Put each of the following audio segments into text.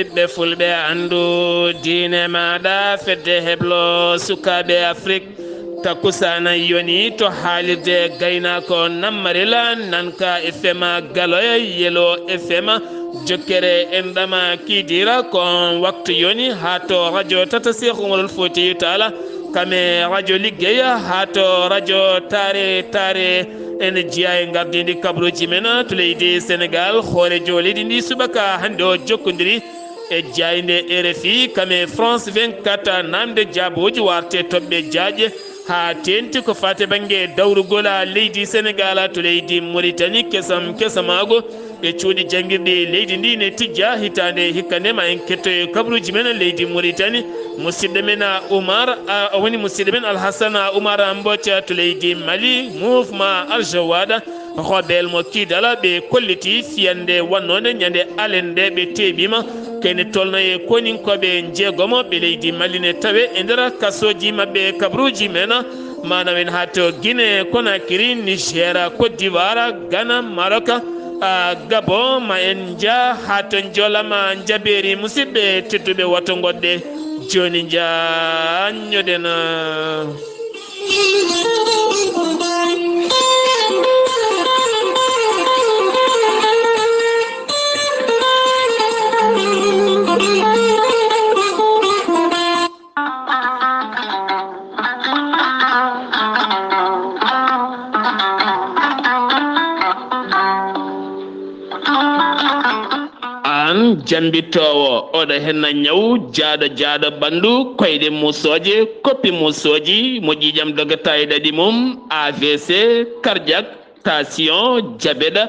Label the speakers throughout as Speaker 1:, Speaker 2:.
Speaker 1: ɓiɓɓe fulɓe andu diine maɗa fedde heblo sukaɓe Afrique takkusana yoni to haalirde gaynako nammarila nanka fma galoya yelo fma jokkere en ɗama kidira kon waktu yoni ha to radio tata Cheikh Oumar Foutiyou Tall kame radio liggeya ha to radio tare en jiya e gardidi kabruji men to leydi Sénégal hoore jolidi ndi subaka hande o jokkodiri e jayde RFI kame France 24 namde jaaboji warte toɓɓe jaaƴe ha tenti ko fate banggue dawrugola leydi Sénégal to leydi Mauritanie kesamago e cuuɗi janguirɗi leydi ndi ne tijja hitande hikkandema en kettoye kabruji men leydi Mauritanie musidɗo men Oumar woni musidɗo men Alhassane Oumar Mbocca to leydi Mali mouvement Aljawada hoɓel mo kidala ɓe kolliti fiyande wannode ñande alende ɓe teɓima kene tolno e koninkoɓe jeegomo ɓe leydi Mali ne tawe e nder kasoji mabɓe kabruji men manam en ha to Guinée Conakry Niger Côte d'Ivoire Ghana Maroc Gabon ma en ja ha to jolama jaberi musidɓe tedduɓe woto goɗɗe joni jañoɗen jambitowo oɗo henna ñaw jaaɗo ɓandu koyɗe musoje koppi musoji mo ƴiƴam dogata e ɗaɗi mum AVC cardiaque tension diabète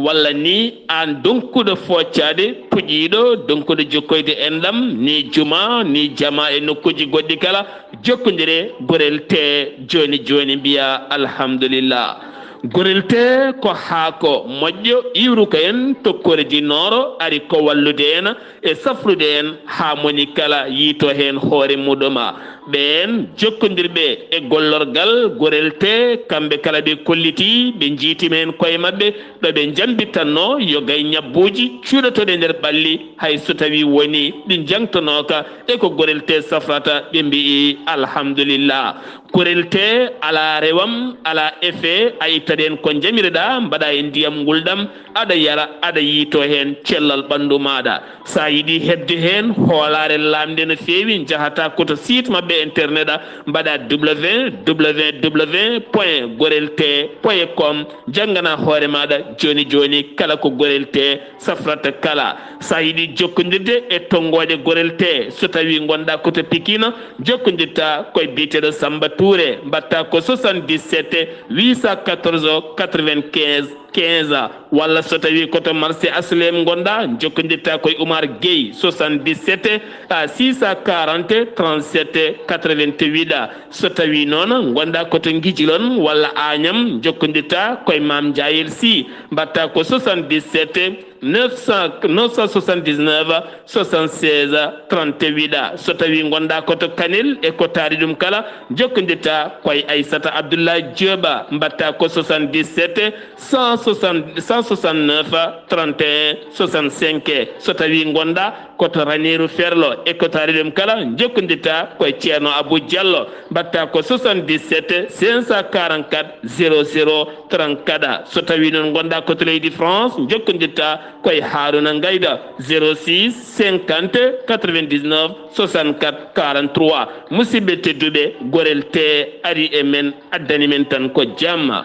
Speaker 1: walla ni an donkuɗo foccade puƴiɗo donkuɗo jokkoyde enɗam ni juma ni jama e nokkuji goɗɗi kala jokkodire gorel te joni mbiya alhamdulillah gorel te ko haako moƴƴo iwruka en tokkore jinnooro ari ko wallude en e safrude en ha moni kala yiito hen hoore muɗuma ɓen jokkodirɓe e gollorgal gorel te kamɓe kala ɓe kolliti ɓe jiitimen koye mabɓe ɗo ɓe jambittanno yo gay ñabbuji cuuɗotoɗe nder ɓalli hay so tawi woni ɗi jangtonoka e ko gorel te safrata ɓe mbi'i alhamdulillah gorel te ala rewam ala effet a ittaɗen ko jamireɗa mbaɗa e ndiyam ngulɗam aɗa yara aɗa yiito hen cellal ɓandu maɗa sa yiiɗi hedde hen hoolare lamde no fewi jahata koto site mabɓe internet mbaɗa www.gorelte.com janggana hoore maɗa joni kala ko gorel te safrata kala sa yiiɗi jokkodirde e tongoje gorel te so tawi gonɗa koto Pikine jokkodirta koye biteɗo Samba Touré mbatta ko 77 814 95 15 walla so tawi koto marché aslem gonɗa jokkodirta koye Oumar Gueye 77 640 37 88 so tawi noon gonɗa koto Guijilon walla Agnam jokkodirta koye Mam Diayel Sy mbatta ko 77 979 76 38 so tawi gonɗa koto Kanel e ko taari ɗum kala jokkodirta koye Aissata Abdullahi Dioba mbatta ko 77 169 31 65 so tawi gonɗa koto Ranérou Ferlo e ko taari ɗum kala jokkodirta koye Ceerno Abou Diallo mbatta ko 77 544 00 34 so tawi noon gonɗa koto leydi France jokkodirta koye Haruna Ngayda 06 50 99 64 43 musidɓe tedduɓe gorel te ari e men addani men tan ko jamma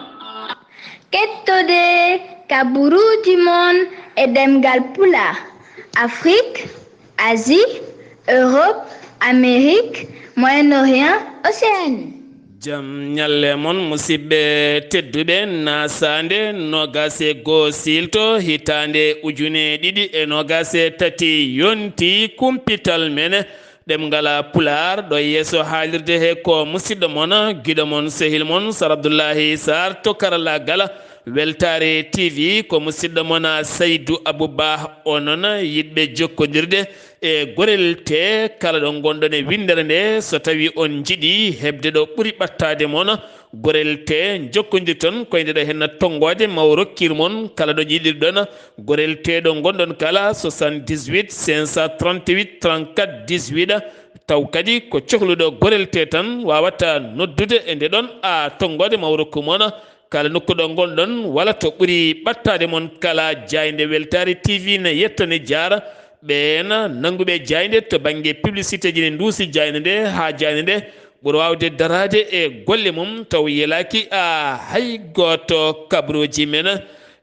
Speaker 2: kettode kaburuji mon e ɗemngal pulaar Afrique Asie Europe Amérique Moyen-Orient Océanie
Speaker 1: jam ñalle mon musidɓe tedduɓe naasaande nogase goo silto hitande ujune ɗiɗi e nogase tati yonti kumpital mene ɗemngal pulaar ɗo yeeso haalirde he ko musidɗo mon giɗo mon sehil mon Sar Abdullaahi Saar to karallagal Weltare TV ko musidɗo mon Saydou Abouba onon yiɗɓe jokkodirde e gorel te kala ɗo gonɗon e windere nde so tawi on jiɗi hebde ɗo ɓuri ɓattade moon gorel te jokkodir toon koye nde ɗo henna tonggode maw rokkir moon kala ɗo jiɗirɗon gorel te ɗo gonɗon kala 78 538 34 18 taw kadi ko cohluɗo gorel te tan wawata noddude e nde ɗon a tonggode maw rokku moon kala nokkuɗo gonɗon wala to ɓuri ɓattade moon kala jayde weltare tv ne yettane jaara ɓeena nanguɓe jayde to banggue publicité ji ne duusi jayde nde ha jayde nde ɓuri wawde darade e golle mum taw yelaki a hay goto kabruji men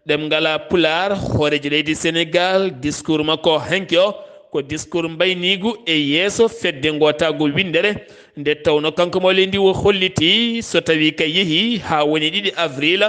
Speaker 1: ɗemngal pulaar hooreji leydi sénégal discours makko hanki o ko discours mbaynigu e yeeso fedde gotago windere nde tawno kanko mawle ndi o holliti so tawi kay yeehi ha woni 2 avril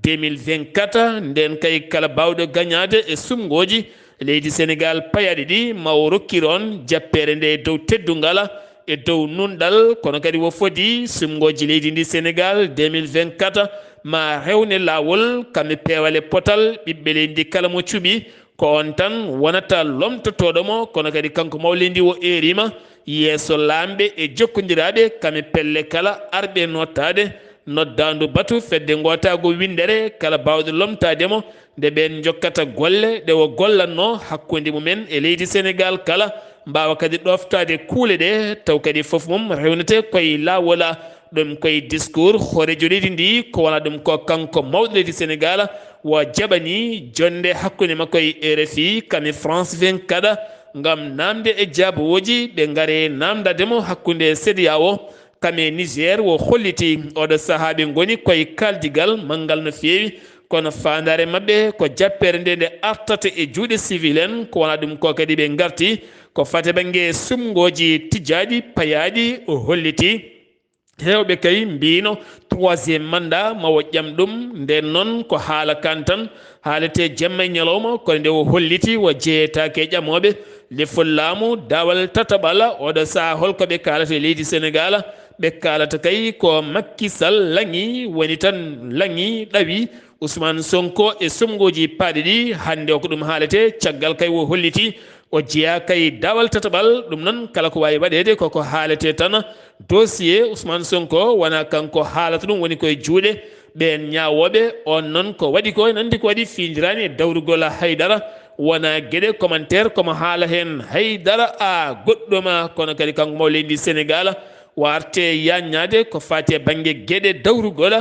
Speaker 1: 2024 nden kay kala bawɗo gagnade e sumgoji leydi sénégal payaɗe ɗi maw rokkiron jappere nde dow teddungal e dow nunɗal kono kadi wo fodi sumgoji leydi ndi sénégal 2024 ma rewne lawol kamɓe peewale potal ɓiɓɓe leydi ndi kala mo cuuɓi ko on tan wonata lomtotoɗomo kono kadi kanko mawle ndi o erima yeeso lamɓe e jokkodiraɓe kamɓe pelle kala arɓe nottade noddandu batu fedde gotago windere kala bawɗo lomtademo nde ɓen jokkata golle ɗe o gollatno hakkude mumen e leydi sénégal kala mbawa kadi ɗoftade kuule ɗe taw kadi foof mum rewnete koye lawola ɗum koye discours hoorejo leydi ndi ko wona ɗum ko kanko mawɗo leydi sénégal wo jaɓani jonde hakkude makko e rfi kame france 24 gam namde e jaabowoji ɓe gaare namdademo hakkude sédia o kame niger wo holliti oɗo saaha ɓe goni koye kaldigal manggal no feewi kono fandare mabɓe ko jappere nde nde artata e juuɗe civil en ko wona ɗum ko kadi ɓe garti ko fate banggue sumgoji tijjaɗi payaɗi o holliti hewɓe kay mbino 3e mandat mawo ƴam ɗum nden noon ko haala kan tan haalete jamma e ñalawma kono nde o holliti wo jeeyetake e ƴamoɓe lefol laamu dawal tataɓal oɗo saaha holko ɓe kalata e leydi sénégal ɓe kalata kay ko Macky Sall langi woni tan langi ɗawi Ousmane Sonko e sumgoji paaɗe ɗi hande o ko ɗum haalete caggal kay wo holliti o jeeya kay dawal tataɓal ɗum noon kala ko wawi waɗede koko haalete tan dossier Ousmane Sonko wona kanko haalata ɗum woni koye juuɗe ɓen ñawoɓe on noon ko waɗi ko nandi ko waɗi fiidirani e dawrugol haydara wona gueɗe commentaire komo haala hen haydara a goɗɗoma kono kadi kanko maw leydi sénégal warte yanñade ko fati banggue gueɗe dawrugol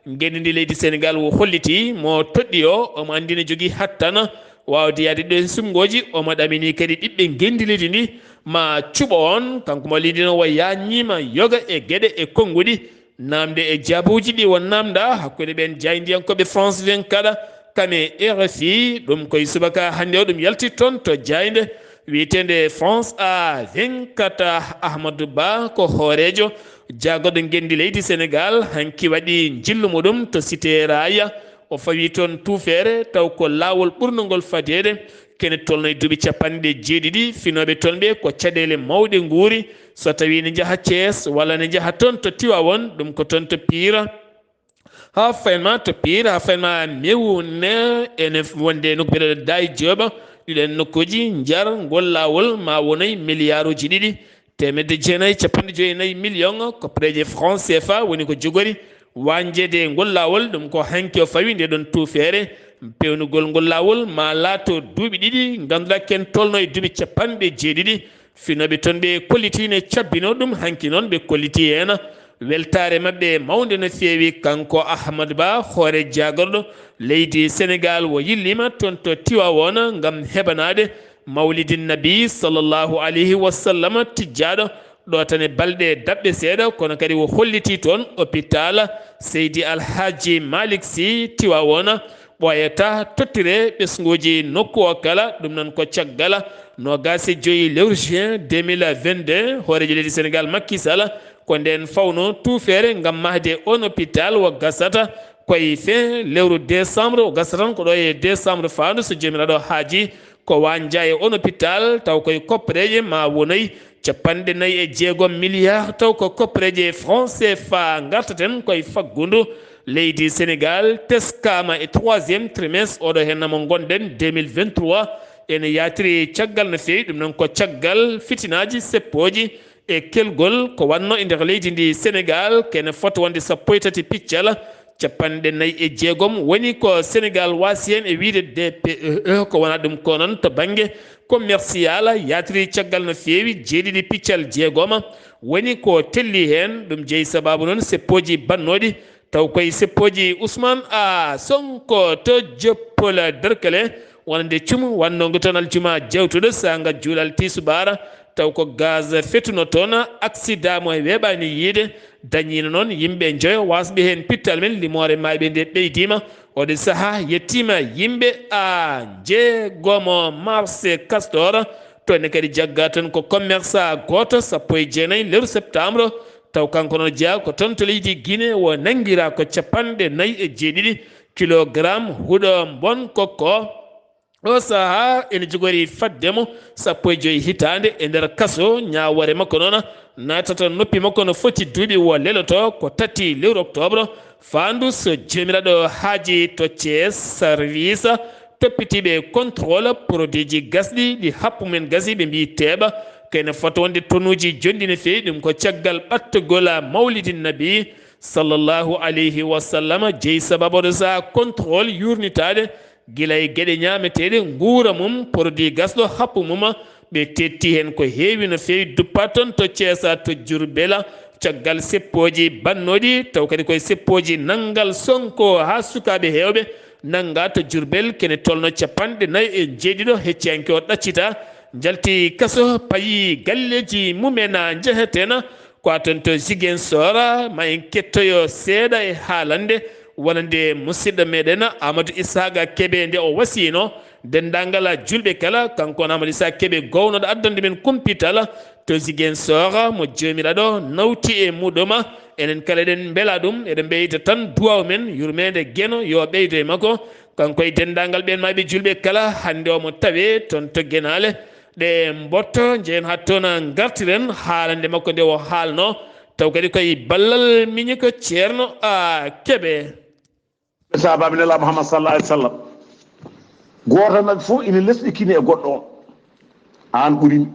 Speaker 1: gueɗe ndi leydi sénégal wo holliti mo toɗɗi o omo andi ne jogui hattana wawde yaade ɗo sumgoji omo ɗamini kadi ɓiɓɓe gendi leydi ndi ma cuɓo on kanko mo leydi no wa yañima yoga e gueɗe e konnguɗi namde e jaabuji ɗi won namda hakkude ɓen jaydiyankoɓe france 24 kame rfi ɗum koye subaka hande o ɗum yalti toon to jayde wiyetede france a 24 ahmadou ba ko hoorejo jagoɗo gendi leydi sénégal hanki waɗi jillu muɗum to cité raya o fawi toon tuufere taw ko lawol ɓurnugol fadede kene tolno e duuɓi capanɗe jeeɗiɗi finoɓe toon ɓe ko caɗele mawɗe guuri so tawi ne jaaha thies walla ne jaaha toon to tiwawon ɗum ko toon to pire ha faynma to pire ha faynma mewne ene wonde nokkuɓeɗe day jooɓa ɗiɗen nokkuji jar ngol lawol ma wonayi milliard uji ɗiɗi temedde jeenayyi capanɗe joyyi million ko préje france CFA woni ko jogori wanjede ngol lawol ɗum ko hanki o fawi nde ɗon tuufere pewnugol ngol lawol ma laato duuɓi ɗiɗi ganduɗa ken tolno e duuɓi capanɗe jeeɗiɗi finoɓe toon ɓe kollitine cabbino ɗum hanki noon ɓe kolliti hen weltare mabɓe mawde no feewi kanko ahmadou ba hoore jagorɗo leydi sénégal wo yillima toon to tiwawon gam heɓanade mawlidin nabi sallllahu alayhi wa sallam tijjaɗo ɗo tan e balɗe daɓɓe seeɗa kono kadi wo holliti toon hôpital seydi alhaji malik sy tiwawon ɓoyata tottire ɓesguji nokku o kala ɗum noon ko caggal no gasi joyi lewru juin 2022 hoorejo leydi sénégal Macky Sall ko nden fawno tuufere gam mahde on hôpital wo gasata koye fin lewru décembre o gasata tan ko ɗo e décembre fandu so jomiraɗo haaji ko wanja e on hôpital taw koye koppareje ma wonoyi 46 milliard taw ko koppareje france CFA gartaten koye faggudu leydi sénégal teskama e 3e trimestre oɗo henna mo gonɗen 2023 ene yatiri caggal no fewi ɗum noon ko caggal fitinaji seppoji e kelgol ko wanno e nder leydi ndi Sénégal kene foto wonde 13 piccal 46 woni ko Sénégal wasi hen e wiide DPE ko wona ɗum ko noon to banggue commercial yatiri caggal no fewi jeeɗiɗi piccal 6 woni ko telli hen ɗum jeeyi sababu noon seppoji bannoɗi taw koye seppoji Ousmane a Sonko to Joppola Derkele wonande cumu wannongo toon aljuma jewtuɗo sanga juulal tisubara taw ko gaz fetuno toon accident mo weɓani yiide dañino noon yimɓe joyo wasɓe hen pittal men limore mayɓe nde ɓeydima oɗe saaha yettima yimɓe a jeegomo marché Castor to ne kadi jagga tan ko commerçant goto 19 lewru septembre taw kanko noon jeeya ko toon to leydi Guinée wo nanguira ko 47 kilogramme huuɗo bon kokko o saaha ene jogori faddemo 15 hitande e nder kaso ñawore makko noon natata noppi makko no foti duuɓi wo leloto ko 3 lewru octobre fandu so jomiraɗo haaji to Thiès service toppitiɓe contrôle produit ji gasɗi ɗi happu men gasi ɓe mbi teeɓa kene foto wonde tonuji jonɗi no fewi ɗum ko caggal ɓattugol mawlidi nabi sallllahu alayhi wa sallam jeeyi sababude sa contrôle yurnitade gila e gueɗe ñameteɗe guura mum produit gasɗo happu mum ɓe tetti hen ko heewi no fewi duppa toon to Thiesa to Diourbel caggal seppoji bannoɗi taw kadi koye seppoji nanggal Sonko ha sukaɓe hewɓe nanga to Diourbel kene tolno 49 hecciyanke o ɗaccita jalti kaso payi galleji mumen jehetena ko aton to Ziguinchor ma en kettoyo seeɗa e haalande wonande musidɗo meɗen Amadou Issaga Kébé nde o wasino dendagal julɓe kala kanko on Amadou Issaga Kébé gownoɗo addande men Kumpital to Ziguinchor mo jomiraɗo nawti e muɗum enen kala eɗen beela ɗum eɗen ɓeyda tan duwaw men yurmede gueno yo ɓeydo e makko kanko e dendagal ɓen maɓe julɓe kala hande omo tawe toon to Guénale ɗe mbotto jeen ha toon gartiren haalande makko nde o haalno taw kadi koye ballal miñi ko ceerno a Kébé
Speaker 3: sahabaɓe nela Muhammad sallallahu alaihi wasallam goto maɓɓe fof ina lesɗikini e goɗɗo on an ɓurimi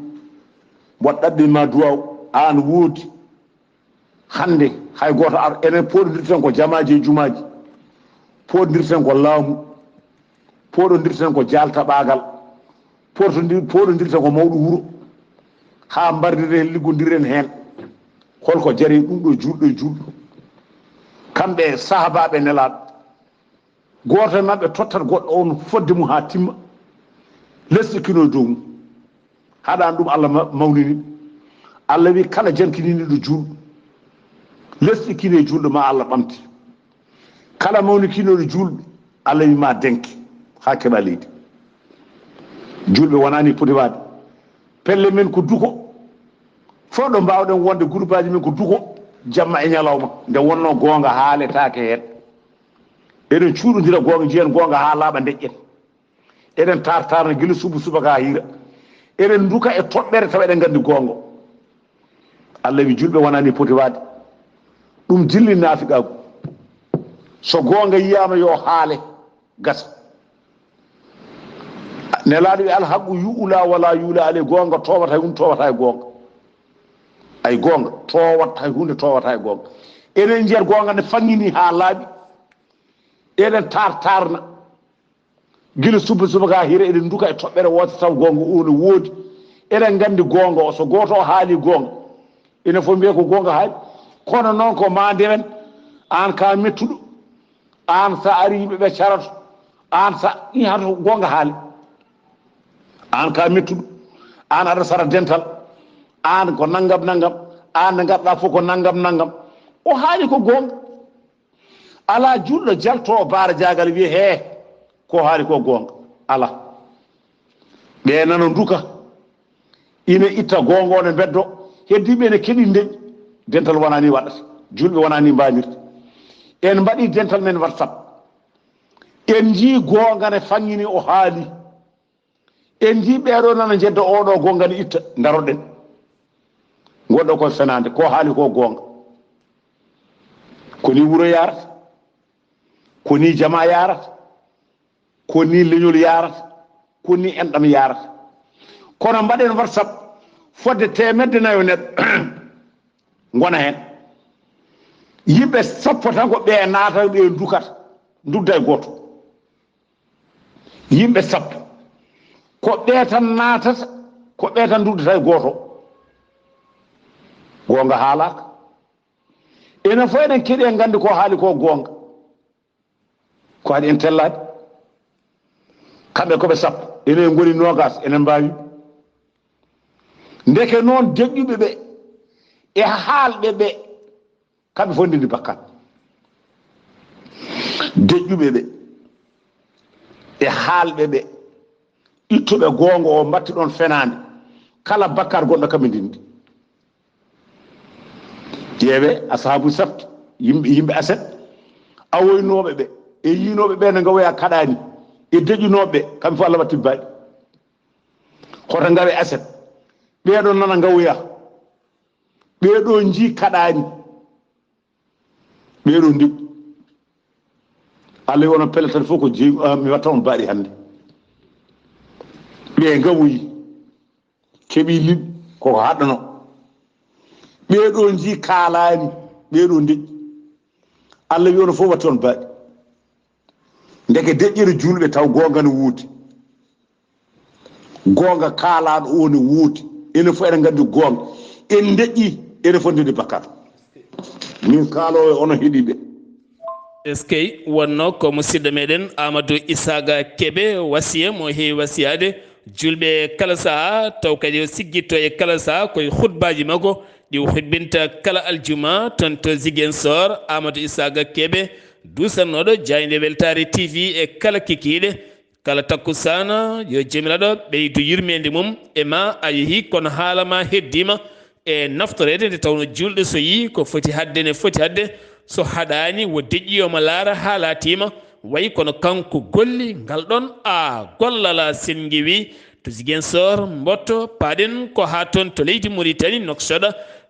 Speaker 3: waɗɗaɓɓinma duwaw an woodi hande hay goto ar enen poɗodirten ko jamaji e jumaji poɗodirten ko laamu poɗodirten ko jaltaɓagal poɗodirten ko mawɗo wuuro ha mbardiren liggodiren hen holko jari ɗum ɗo julɗo e julɗo kamɓe sahabaɓe nelaɗo goto e mabɓe tottat goɗɗo on fodde mum ha timma lesɗikino dow mum haɗani ɗum Allah mawnini Allah wi kala jankininiɗo julɗo lesɗikine e julɗo ma Allah ɓamti kala mawnikinoɗo julɗo Allah wi ma denke ha keɓa leydi julɓe wonani poti wade pelle men ko duko fof ɗo mbawɗen wonde groupe aji men ko duko jamma e ñalawma nde wonno gonga haaletake hen eɗen cuuɗodira gonga jiyen gonga ha laaɓa deƴƴen eɗen tartarno guila subaka ha hiira eɗen duka e toɓɓere tawa eɗen gandi gonga Allah wi julɓe wonani poti wade ɗum dilli naafiqagu so gonga yiyama yo haale gasa nelaɗo wi alhaqqu yu'la wala yu'la ale gonga towata hay hunde towata e gonga ay gonga towat hay hunde towata e gonga eɗen jiyat gonga ne fangini ha laaɓi eɗen tartarna guila subaka ha hiira eɗen duka e toɓɓere wonta taw gonga ono woodi eɗen gandi gonga o so goto o haali gonga ene fof mbiye ko gonga haali kono noon ko ma ndewen an ka mettuɗo an sa ari yimɓeɓe carato an sa ɗi hato gonga haali an ka mettuɗo an aɗa sara dental an ko naggam an nde garɗa fof ko naggam o haali ko gonga ala julɗo jalto baara jagal wiye he ko haali ko gonga ala ɓe nano duka ina itta gonga o ne beddo heddiɓe ne keeɗi ndeñ dental wonani waɗata julɓe wonani mbamirde en mbaɗi dental men WhatsApp en jii gonga ne fangini o haali en jii ɓeɗo nana jedda oɗo gonga ne itta daroɗen goɗɗo koye fenade ko haali ko gonga koni wuuro yarata koni jama yarata koni leñol yarata koni en ɗam yarata kono mbaɗen whatsapp fodde temedde nayo neɗɗo gona hen yimɓe sappo tan ko ɓe naata ɓe dukata dudda e goto yimɓe sappo ko ɓe tan naatata ko ɓe tan duddata e goto gonga haalaka enen fof eɗen keeɗi en gandi ko haali ko gonga ko haɗi en tellade kamɓe koɓe sappo enen goni nogas enen mbawi ndeke noon deƴƴuɓe ɓe e haalɓe ɓe kamɓe fof ndindi bakkat deƴƴuɓe ɓe e haalɓe ɓe ittuɓe gonga o mbatti ɗon fenade kala bakkar gonɗo kamɓe ndindi ƴeewe asahabu sabti yimɓe aset awoynoɓe ɓe e yinoɓe ɓe ne gawoya kaɗani e deƴƴunoɓe kamɓe fof Allah watti baɗi hoto gawe aset ɓeɗon nana gawoya ɓeɗo jii kaɗani ɓeɗo ndiɓ Allah wono pelle tan fof ko jeeyi mi watta on baɗi hande ɓe gawoyi keeɓi liɓ koko haɗano ɓeɗo jii kaalani ɓeɗo deƴƴi Allah wi ono fof watti on baɗi ndeke deƴƴere julɓe taw gonga ne wuudi gonga kaalaɗo o ne wuudi enen fof eɗen gandi gonga en deƴƴi enen fof ndedi bakkat min kaalowo e ono heeɗiɓe
Speaker 1: est ce que wonno ko musidɗo meɗen Amadou Isaga Kebe wasiya mo heewi wasiyade julɓe kala saaha taw kadi o siggitto e kala saaha koye hutbaji makko ɗi hutbinta kala aljuma toon to Ziguinchor Amadou Isaga Kebe dusannoɗo Jayde Weltare TV e kala kikiɗe kala takkusana yo jomiraɗo ɓeydu yurmede mum e ma a yeehi kono haalama heddima e naftorede nde tawno julɗo so yi ko foti hadde ne foti hadde so haɗani wo deƴƴiyoma laara ha laatima wayi kono kanko golli ngal ɗon a gollala sen gewi to Ziguinchor mbotto paɗen ko ha toon to leydi Mauritanie Nouakchott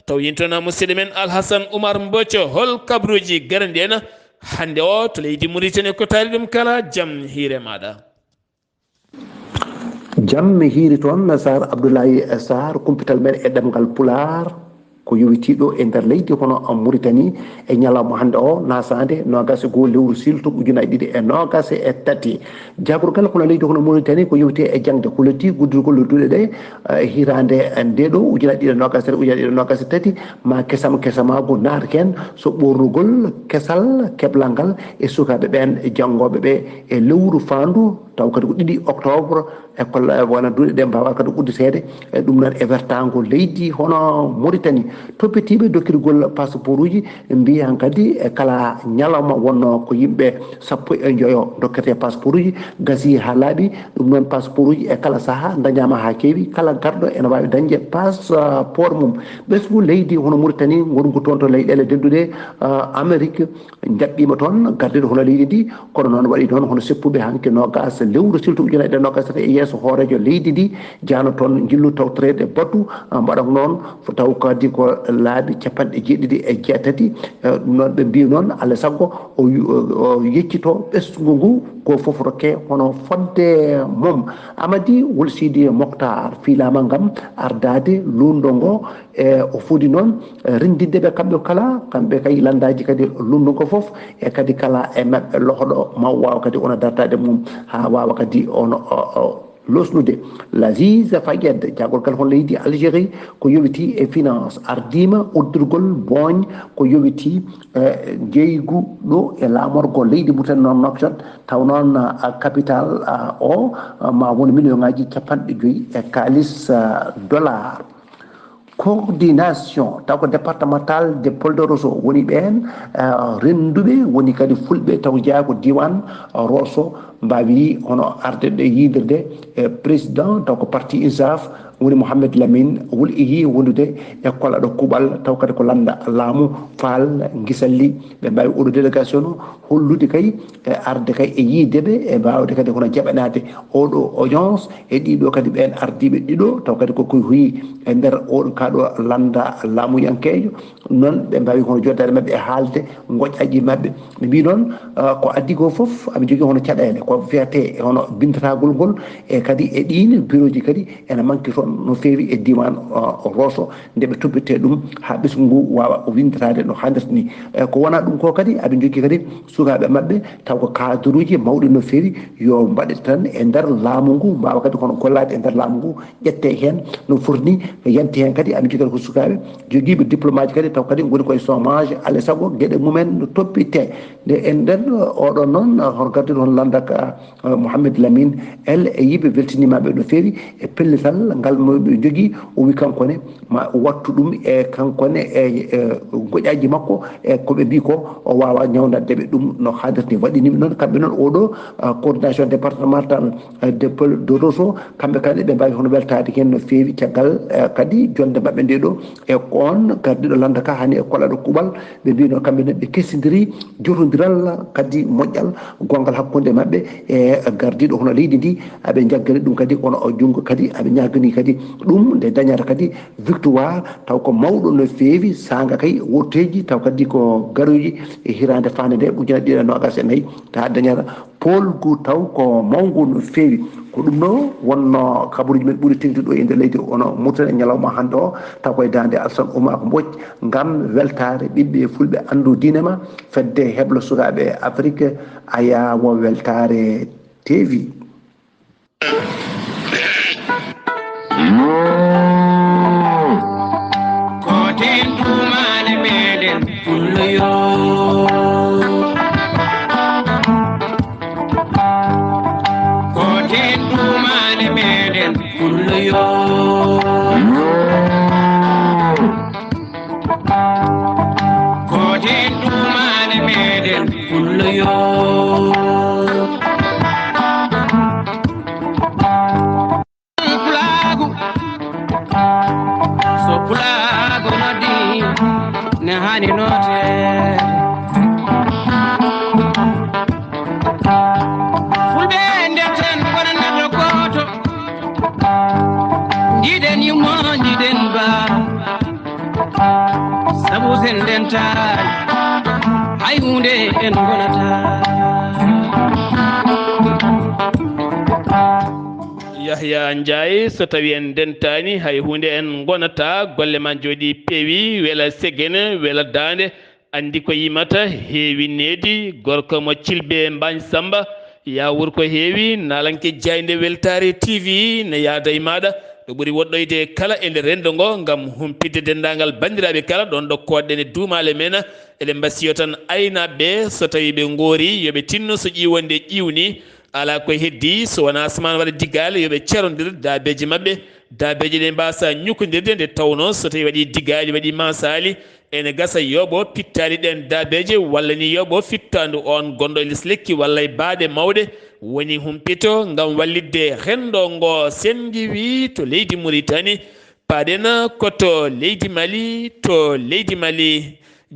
Speaker 1: taw yintona musidɗo men Alhassane Oumar Mbocco hol kabruji garanɗi en hande o to leydi Mauritanie ko taari ɗum kala jaam hiire maɗa
Speaker 4: jaam mi hiiri toon Sar Abdullaahi Saar kumpital men e ɗemngal pulaar ko yowitiɗo e nder leydi hono Mauritanie e ñalawma hande o naasaande nogas e goho lewru silto ujunaji ɗiɗi e nogas e tati jaburgal hono leydi hono Mauritanie ko yewti e jangde koloti guddugol duuɗe ɗe hirande ndeɗo ujunaji ɗiɗi e nogas tati ujunaji ɗiɗi e nogas e tati ma kesamago naataken so ɓornugol kesal keblal ngal e sukaɓe ɓen e janggoɓe ɓe e lewru fandu taw kadi ko 2 octobre école wona duuɗe ɗe mbawa kadi udditede e ɗum noon e wertago leydi hono Mauritanie toppitiɓe dokkirgol passeport uji mbi han kadi e kala ñalawma wonno ko yimɓe 15 dokkete passeport uji gasi ha laaɓi ɗum noon passeport uji e kala saaha dañama ha keewi kala garɗo ene wawi dañde passeport mum ɓesgu leydi hono Mauritanie gongu toon to leyɗele denduɗe Amérique jaɓɓima toon gardeɗo hono leydi ndi kono noon waɗi toon hono seppuɓe hanke nogas lewru silto ujunaji ɗe nogas tati e yesso hoorejo leydi ndi jano toon jillu tawtorede baddu mbaɗan noon taw kadi ko laaɓi jeɗɗiɗi ɗum noon ɓe mbi noon alay saago o yeccito ɓesgu ngu ko foof rokke hono fodde mum Amady Wul Sidi Mokhtar filama ngam ardade lundo ngo e o fuudi noon rendindeɓe kamɓe kala kamɓe kay landaji kadi lundo ngo foof e kadi kala e mabɓe lohoɗo ma wawa kadi ono dartade mum ha wawa kadi ono losnude l'Aziz Fayed jagorgal hon leydi Algérie ko yowiti e finance ardima uddirgol boñ ko yowiti jeygu ɗo e lamorgo leydi Mauritanie noon Nouakchott taw noon capital o ma woni million ngaji 50 e kalis dollar coordination taw ko départemental de Polderoso woni ɓen renduɓe woni kadi fulɓe taw jeeya ko diwan Rosso mbawi hono arde yidirde e président taw ko parti ISAF woni Mohamed Lamine wol iyi wondude école ɗo kuɓal taw kadi ko landa laamu faal gisalli ɓe mbawi oɗo délégation hollude kay arde kay e yiideɓe e mbawde kadi hono jaɓanade oɗo audience e ɗiɗo kadi ɓen ardiɓe ɗiɗo taw kadi koko huyi e nder oɗo kaɗo landa laamuyankejo noon ɓe mbawi hono joddade mabɓe e haalde goƴƴaji mabɓe ɓe mbi noon ko addi ko foof aɓe jogui hono caɗele ko fiyate hono bindatagol ngol e kadi e ɗin bureau ji kadi ene manque toon no fewi e diman Rosso nde ɓe toppite ɗum ha ɓesgu ngu wawa windatade no hannirta ni ko wona ɗum ko kadi aɓe jogui kadi sukaɓe mabɓe taw ko cadre uji mawɗi no fewi yo mbaɗe tan e nder laamu ngu mbawa kadi kono gollade e nder laamu ngu ƴette hen no foti ni yanti hen kadi aɓe jogui ko sukaɓe joguiɓe diplôme aji kadi taw kadi goni koye chômage alay saago gueɗe mumen no toppite nde en nden oɗon noon hono gardiɗo hono landaka Mouhamed Lamine elle e yiiɓe weltinimaɓe no fewi e pellital ngal moɓe jogui o wi kankone ma wattu ɗum e kankone e goƴaji makko e koɓe mbi ko o wawa ñawdadeɓe ɗum no haadirni waɗinimi noon kamɓe noon oɗo coordination départemental de Rosso kamɓe kadi ɓe mbawi hono weltade hen no fewi caggal kadi jonde mabɓe nde ɗo e on gardiɗo landaka hani e kolaɗo kuuɓal ɓe mbino kamɓene ɓe kessidiri jotodiral kadi moƴƴal gongal hakkude mabɓe e gardiɗo hono leydi ndi aɓe jaggani ɗum kadi kono o junggo kadi aɓe ñagani kadi ɗum nde dañata kadi victoire taw ko mawɗo no fewi sanga kay wotteji taw kadi ko garoji e hirande fande nde ujunere ɗiɗi e nogas e nayyi ta dañata polgu taw ko mawgu no fewi ko ɗum ɗo wonno kabaruji men ɓuuri tengtude ɗo e nder leydi ono Mauritanie e ñalawma hande o taw koye dande Alassane Oumar Mbodj gam weltare ɓiɓɓe fulɓe andu dinema fedde heblo sukaɓe Afrique ayawo weltare TV.
Speaker 5: Koten dumane meɗen pulloyo koten dumane meɗen pulloyo koten dumane meɗen pulloyo pulago nodi ne hani note fulɓe ndeten wona neɗɗo goto jiɗen yummo jiɗen ba sabu sen ndentani hay hunde en gonata
Speaker 1: Yahya Ndiaye so tawi en dentani hay hunde en gonata golle ma jooɗi peewi wela segene wela dande andi ko yimata heewi needi gorko mo cilbe mbañ samba ya wurko heewi nalanke jayde weltare TV ne yaada e maɗa ɗo ɓuuri woɗɗoyde kala e nder rendo ngo gam humpidde dendagal bandiraɓe kala ɗon ɗo koɗɗen e duumale men eɗen mbasiyo tan aynaɓeɓe so tawi ɓe goori yooɓe tinno so ƴiwonde ƴiwni ala ko heddi so wona asman waɗa diggale yooɓe cerodir dabeji mabɓe dabeji ɗe mbasa ñukkodirde nde tawno so tawi waɗi diggali waɗi masali ene gasa yoɓo pittali ɗen dabeje walla ni yoɓo fittandu on gonɗo e less lekki walla e baaɗe mawɗe woni humpito gam wallidde rendo ngo sendi wi to leydi Mauritanie paɗen koto leydi Mali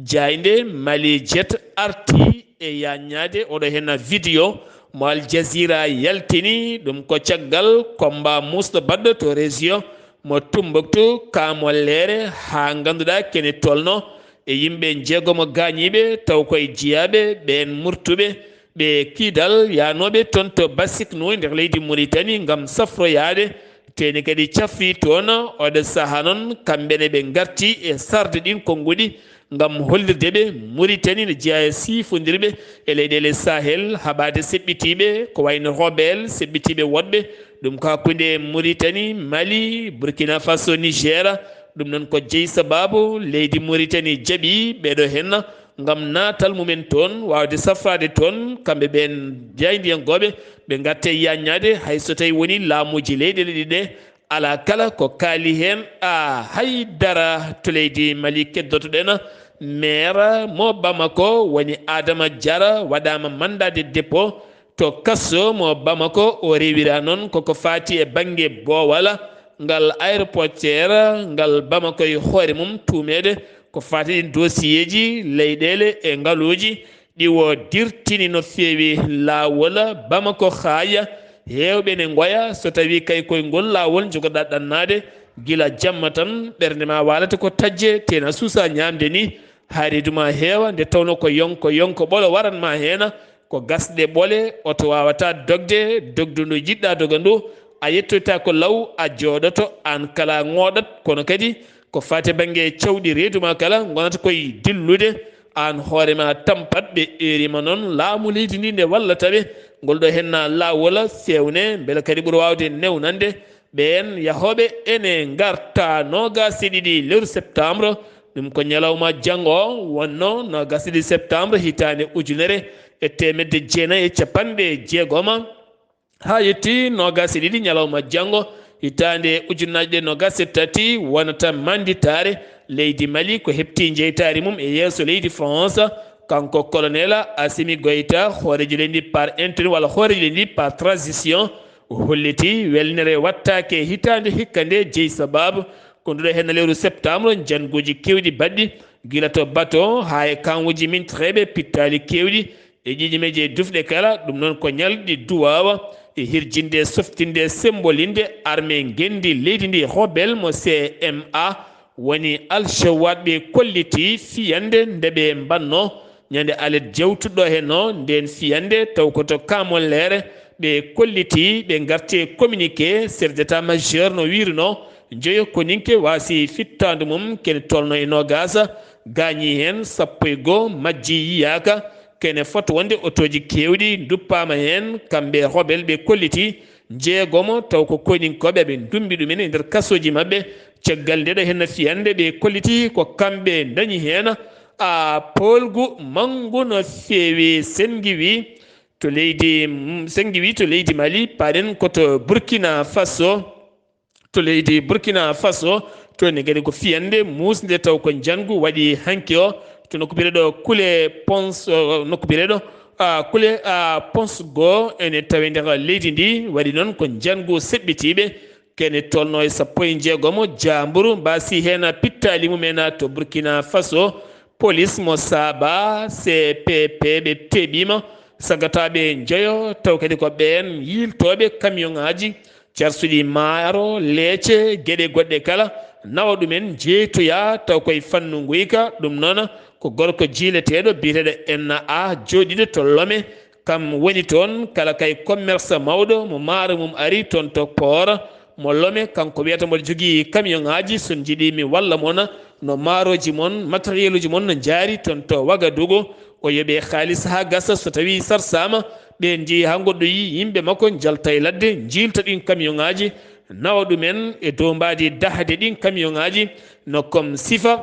Speaker 1: jayde Mali jet arti e yaññade oɗo hen vidéo mo Al Jazeera yaltini ɗum ko caggal combat musɗo baɗɗo to région mo Tombouctou kamollere ha ganduɗa kene tolno e yimɓe jeegomo gañiɓe taw koye jiyaɓe ɓen murtuɓe ɓe kiidal yanoɓe toon to Bassikno nder leydi Mauritanie gam safroyade teni kadi cafri toon oɗo saaha noon kamɓene ɓe garti e sarde ɗin konguɗi gam hollirde ɓe Mauritanie ne jeeya e sifodirɓe e leyɗele Sahel haɓade seɓɓitiɓe ko wayno Robel seɓɓitiɓe woɗɓe ɗum ko hakkude Mauritanie Mali Burkina Faso Niger ɗum noon ko jeeyi sababu leydi Mauritanie jaaɓi ɓeɗo henna gam natal mumen toon wawde safrade toon kamɓe ɓen jaydiyankoɓe ɓe gatte yaññade hay so tawi woni laamuji leyɗele ɗiɗe ala kala ko kaali hen haydara to leydi Mali keddotoɗen maire mo Bamako woni Adama Diarra waɗama mandat de dépôt to kasso mo Bamako o rewira noon koko fati e banggue boowal ngal aéroportiére ngal Bamako e hoore mum tumede ko fati dossier ji leyɗele e ngaaluji ɗiwo dirtini no fewi lawol Bamako haaya hewɓe ne goya so tawi kay koye ngol lawol jogoɗa ɗannade gila jamma tan ɓernde ma walata ko tajje tena suusa ñamde ni haaridu ma heewa nde tawno ko yonko ɓolo waranma heena ko gasɗe ɓole oto wawata dogde dogdu ndu jiɗɗa doga ndu a yettoyta ko law a jooɗoto an kala ŋooɗat kono kadi ko fate banggue cawɗi reedu ma kala gonata koye dillude an hoorema tampat ɓe erima noon laamu leydi ndi nde wallataɓe ngol ɗo henna lawola fewne beele kadi ɓuura wawde newnande ɓen yahoɓe ene garta nogas ɗiɗi lewru septembre ɗum ko ñalawma janggo o wonno nogas ɗiɗi septembre hitande ujunere e temedde jeenayyi e capanɗe jeegoma ha yetti nogas ɗiɗi ñalawma janggo hitande ujunnaje ɗe nogas e tati wonata manditare leydi Mali ko hepti jeytari mum e yeeso leydi France kanko colonel Assimi Goïta hoorejo leydi par intérim walla hoorejo leydi par transition holliti welnere wattake hitande hikka nde jeeyi sababu ko nduɗo hen lewru septembre janguji kewɗi baɗɗi gila to bateau ha e kanwuji min treɓe pittali kewɗi e ƴiƴimeji e dufɗe kala ɗum noon ko ñalɗi duwawa e hirjinde softinde sembolinde armée gendi leydi ndi rebel mo CMA woni alchawat ɓe kolliti fiyande ndeɓe mbanno ñande alet jewtuɗo henno nden fiyande taw koto kamollere ɓe kolliti ɓe garti communiqué chef d'état majeur no wirino jeeyo koninke wasi fittande mum kene tolno e nogas gañi hen 11 majji yiyaka kene foto wonde otoji kewɗi duppama hen kamɓe rebel ɓe kolliti jeegomo taw ko koninkoɓe ɓe dumbi ɗumen e nder kasoji mabɓe caggal ndeɗo henno fiyande ɓe kolliti ko kamɓe dañi hen a polgu mangu no feewi sengiwi to leydi Mali paɗen koto Burkina Faso to leydi Burkina Faso to ne kadi ko fiyande musde taw ko jangu waɗi hanki o to nokkubire ɗo kule pons nokkubire ɗo kule pons go ene tawi nder leydi ndi waɗi noon ko jangu seɓɓitiɓe kene tolno e 16 jamburu mbasi hen pittali mumen to Burkina Faso police mo saaba CPP ɓe teɓima sagataɓe jeeyo taw kadi ko ɓen yiltoɓe camion ngaji carsuɗi maaro leece gueɗe goɗɗe kala nawa ɗumen jeeytoya taw koye fannu guyka ɗum noon ko gorko jiileteɗo biyeteɗo NA jooɗiɗo to Lomé kam woni toon kala kay commerce mawɗo mo maaro mum ari toon to port mo Lomé kanko wiyata mboɗo jogui camion ngaji son jiiɗi mi walla moon no maaroji moon matériel uji moon no jaari toon to Wagadugu o yoɓe haalis ha gasa so tawi sarsama ɓe jeeyi ha goɗɗo yi yimɓe makko jalta e ladde jilta ɗin camion ngaji nawa ɗumen e dow mbadi dahade ɗin camion ngaji no comme sifa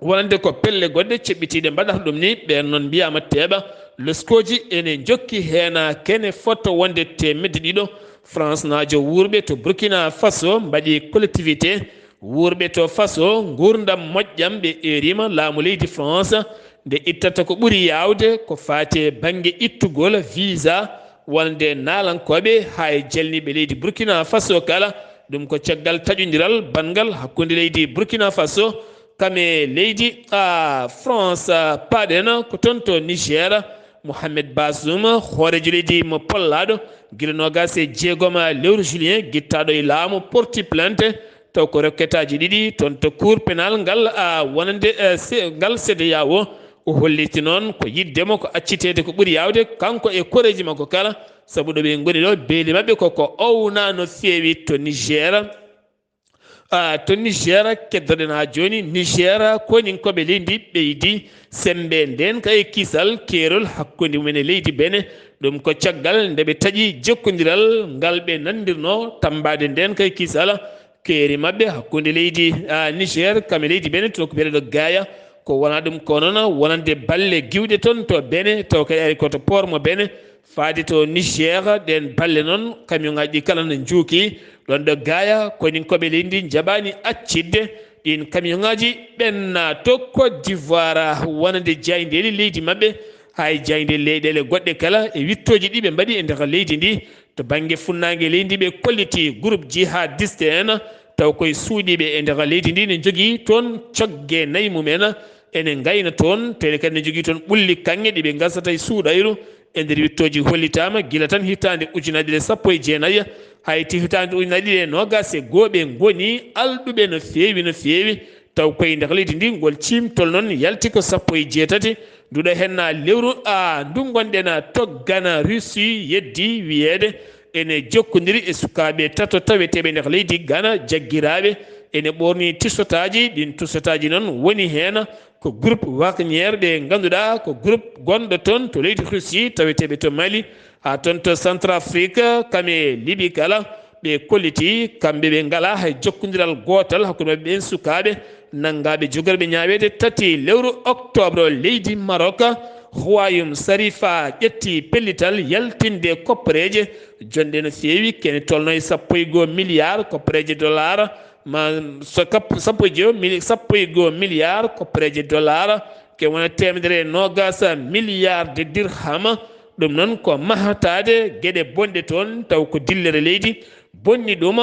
Speaker 1: wonande ko pelle goɗɗe ceɓɓitiɗe mbaɗata ɗum ni ɓen noon mbiyama teeɓa leskoji ene jokki hena kene fotto wonde temedde ɗiɗo France najo wurɓe to Burkina Faso mbaɗi collectivité wurɓe to Faso gurdam moƴƴam ɓe erima laamu leydi France nde ittata ko ɓuuri yawde ko fate banggue ittugol visa wonde naalankoɓe hay jalniɓe leydi Burkina Faso kala ɗum ko caggal taƴodiral bangal hakkude leydi Burkina Faso kame leydi France paɗen ko toon to Niger Mohamed Bazoum hoorejo leydi mo pollaɗo guila nogas e jeegoma lewru juillet guittaɗo e laamu porti plainte taw ko requêtaji ɗiɗi toon to cour pénal ngal wonande ngal CEDEAO o holliti noon ko yiddemo ko accitede ko ɓuuri yawde kanko e koreji makko kala saabu ɗo ɓe goni ɗo beeli mabɓe koko owna no feewi to Niger keddoɗen ha joni Niger koninkoɓe leydi ɓeydi sembe nden kay kisal keerol hakkude mumen e leydi Benin ɗum ko caggal nde ɓe taaƴi jokkodiral ngal ɓe nandirno tambade nden kay kisal keeri mabɓe hakkude leydi Niger kame leydi Benin to ko biyeɗo Gaya ko wona ɗum ko noon wonande balle giwɗe toon to Benin taw kadi ari koto port mo Benin faade to Niger ɗen balle noon camion ngaji ɗi kala no juuki ɗon ɗo Gaya koninkoɓe leydi jaɓani accidde ɗin camion ngaji ɓenna to Côte d'Ivoire wonande jayndeli leydi mabɓe hay jayde leyɗele goɗɗe kala e wittoji ɗi ɓe mbaɗi e nder leydi ndi to banggue funnague leydi ɓe kolliti groupe jihadiste en taw koye suuɗiɓe e nder leydi ndi ne jogui toon coggue nayyi mumen ene gayna toon tene kadi ne jogui toon ɓulli kanŋe ɗiɓe gasata e suuɗayru e nder wittoji hollitama gila tan hitande ujunade ɗe sappo e jeenayya hayti hitande ujunade ɗe nogas e gooɓe goni alɗuɓe no feewi taw koye nder leydi ndi ngol cimtol noon yalti ko sappo e jeetati nduɗo henna lewru ndu gonɗen toggana Russie yeddi wiyeede ene jokkodiri e sukaɓe tato taweteɓe nder leydi Gana jagguiraɓe ene ɓorni tisotaji ɗin tisotaji noon woni hen ko groupe Wagner ɓe ganduɗa ko groupe gonɗo toon to leydi Russie taweteɓe to Mali ha toon to Centrafrique kame Libye kala ɓe kolliti kamɓe ɓe ngala hay jokkodiral gotal hakkude mabɓe ɓen sukaɓe nangaɓe jogorɓe ñawede tati lewru octobre leydi Maroc royaume sarifa ƴetti pellital yaltinde koppareje jonde no feewi kene tolno e 1 milliard koppareje dollar ma sappo e go milliard koppareje dollar ke wona temedere nogas milliard de dirham ɗum noon ko mahatade gueɗe bonɗe toon taw ko dillere leydi bonni ɗum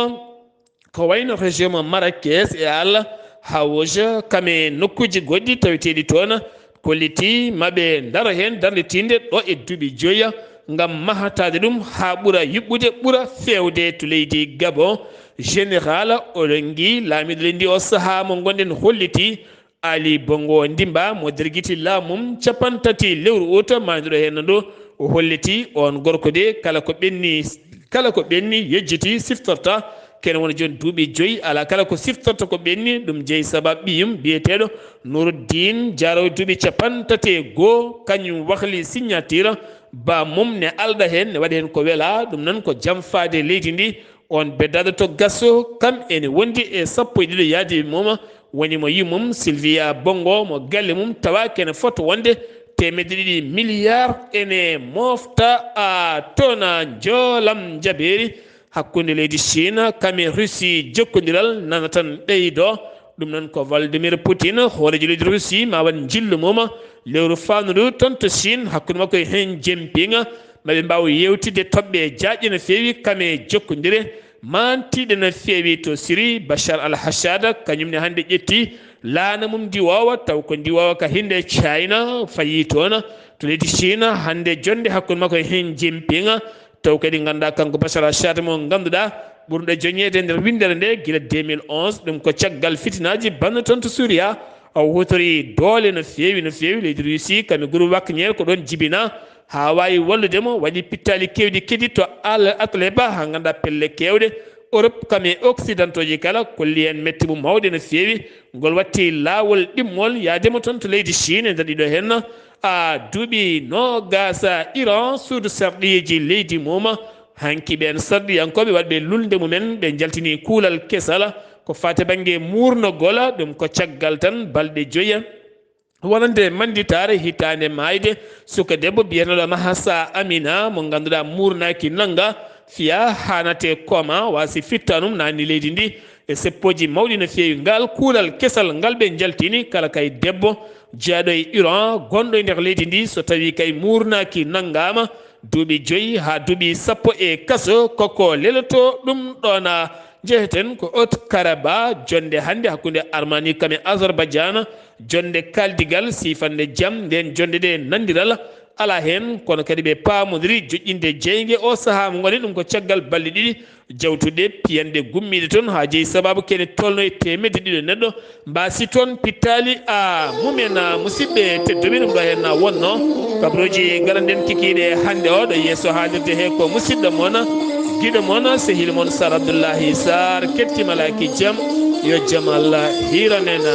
Speaker 1: ko wayno région mo Marrakech e Allah hawoja kame nokkuji goɗɗi taweteɗi toon kolliti maɓe daro hen darletinde ɗo e duuɓi joya ngam mahatade ɗum ha ɓuura yuɓɓude ɓuura fewde to leydi Gabon général oɗon gui laamiɗo leydi o saaha mo gonɗen holliti Ali Bongo Ndimba mo derguiti laamum capantati lewru août manduɗo hen ɗo o holliti on gorko de kala ko ɓenni yejjiti siftorta kene wona joni duuɓi joyyi ala kala ko siftorta ko ɓenni ɗum jeeyi sabab ɓiyum biyeteɗo Nouruddin jarowo duuɓi capantati goho kañum wahli signature ba mum ne alɗa hen ne waɗa hen ko weela ɗum noon ko jamfade leydi ndi on beddaɗo to gasso kam ene wondi e 12 yaadi mum woni mo yimum Sylvia Bongo mo galle mum tawa kene foto wonde 2 milliard ene mofta tona joolam jaɓeri hakkude leydi Chine kame Russie jokkodiral nana tan ɓeydo ɗum noon ko Vladimir Poutine hoorejo leydi Russie ma waɗ jillu mum lewru fandu toon to Chine hakkude makko e hen Jinping maɓe mbawa yewtide toɓɓe jaƴƴe no feewi kame jokkodire mantiɗe no feewi to Syrie Bachar al-Assad kañumne hande ƴetti laana mum ndiwowa taw ko ndiwowa ka hinde China fayi toon to leydi Chine hande jonde hakkude makko e hen Jinping taw kadi ganduɗa kanko Bachar al-Assad mo ganduɗa ɓurɗo joñede nder windere nde gila 2011 ɗum ko caggal fitinaji banno toon to Suria o hutori doole no feewi leydi Russie kami groupe Wagner ko ɗon jibina ha wawi walludemo waɗi pittali kewɗi kedi to Atleba ha ganduɗa pelle kewɗe Europe kame occidentaux ji kala kolli hen metti mum mawɗe no feewi ngol watti lawol ɗimmol yademo toon to leydi Chine nder ɗiɗo hen duuɓi nogasa Iran suudu sarɗiji leydi mum hanki ɓen sarɗiyankoɓe waɗɓe lulde mumen ɓe jaltini kuulal kesal ko fate banggue murnogol ɗum ko caggal tan balɗe joyya wonande manditare hitande mayde suka debbo biyeteɗo Mahasa Amina mo ganduɗa murnaki nanga fiya hanate koma wasi fittanum nani leydi ndi e seppoji mawɗi no feewi ngal kuulal kesal ngal ɓe jaltini kala kay debbo jeeyaɗo e Iran gonɗo e nder leydi ndi so tawi kay murnaki nangama duuɓi joyyi ha duuɓi 10 e kaso koko leloto ɗum ɗona jeheten ko Haute-Karabakh jonde hande hakkude Armanie kame Azerbaïdjan jonde kaldigal sifande jaam nden jonde de nandiral ala hen kono kadi ɓe pamodiri joƴƴinde jeygue o saaha mo goni ɗum ko caggal balɗe ɗiɗi jawtude piyande gummiɗe toon ha jeeyi sababu kene tolno e 200 neɗɗo mbasi toon pittali mumen musidɓe tedduɓe ɗum ɗo hen wonno kabaruji garanɗen kikiɗe hande o ɗo yesso haalirde he ko musidɗo moon guiɗo moon sehil moon Sar Abdullaahi Saar kettimalaki jaam yo jaam Allah hiranen